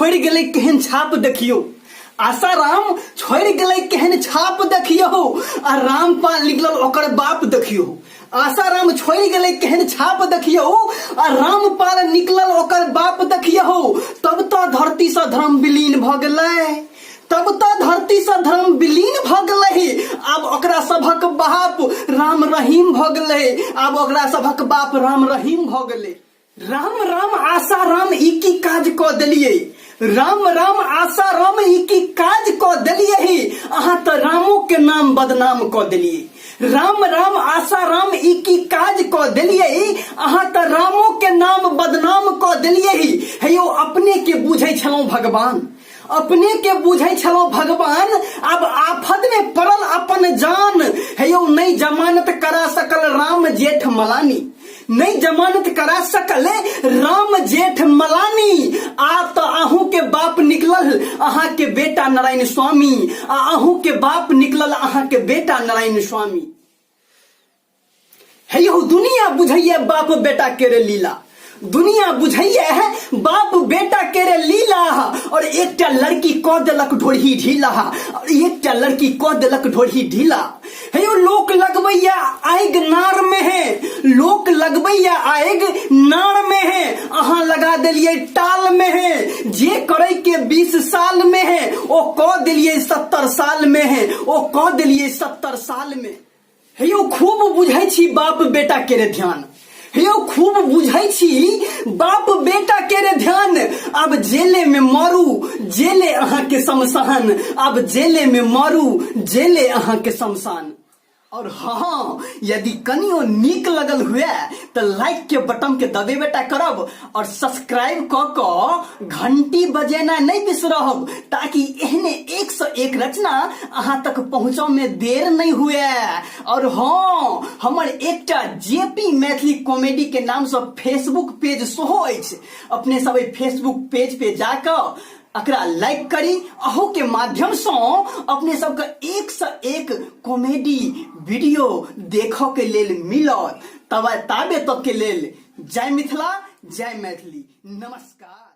छोड़ गेलै केहन छाप देखियो, आसाराम छोड़ गेलै केहन छाप देखियो, आ रामपाल निकलल ओकर बाप देखियो। आसाराम छोड़ गेलै केहन छाप देखियो, आ रामपाल निकलल ओकर बाप देखियो। तब तो धरती से धर्म विलीन भ गेलै, तब तो धरती से धर्म विलीन भ गेलै। आब ओकरा सभक बाप राम रहीम भ गेलै, आब ओकरा सभक बाप राम रहीम भ गेलै। राम राम आसाराम ई की काज क देलियै, राम राम आसाराम ई की काज क देलियै, अहाँ तो रामो के नाम बदनाम क देलियै। राम राम आसाराम ई की काज क देलियै, अहाँ तो रामो के नाम बदनाम क देलियै। हे यौ अपने के बुझै छलौं भगवान, अपने के बुझै छलौं भगवान, अब आफत में पड़ल अपन जान। हे यौ नहीं जमानत करा सकल राम जेठ मलानी, नहीं जमानत करा सकल राम जेठ मलानी। आप तो अहू के बाप निकलल अहाँ के बेटा नारायण स्वामी, अहू के बाप निकलल अहाँ के बेटा नारायण स्वामी। हे यौ दुनिया बुझैया बाप बेटा के रे लीला, दुनिया बुझैया है बाप बेटा के रे लीला। और एकटा लड़की क देलक ढोरही ढीला, और एकटा लड़की क देलक ढोरही ढीला। हे यौ लोक लगबैया आग नार में है, लोक लगबैया आग नार में है, अहाँ लगा देलिए टाल में है। जे करे के 20 साल में है, ओ क देलिए 70 साल में है, ओ क देलिए 70 साल में। हे यौ खूब बुझै छी बाप बेटा के रे ध्यान, हे यौ खूब बुझै छी बाप बेटा के रे ध्यान। अब जेले में मरू जेले अहाँ के शमशान, अब जेले में मरू जेले अहाँ के शमशान। और हाँ यदि कनियो नीक लगल हुए तो लाइक के बटन के दबेबेटा करब, और सब्सक्राइब क घंटी बजेना नहीं बिसरब, ताकि एहने 101 रचना अहाँ तक पहुँचो में देर नहीं हुए। और हाँ हमर एकटा जेपी मैथिली कॉमेडी के नाम से फेसबुक पेज सेहो अछि, अपने सब फेसबुक पेज पे जाकर अकरा लाइक करी। अहू के माध्यम से अपने सबके 101 कॉमेडी वीडियो देखो के लेल मिलत। तब ताबे तक के लेल जय मिथिला जय मैथिली, नमस्कार।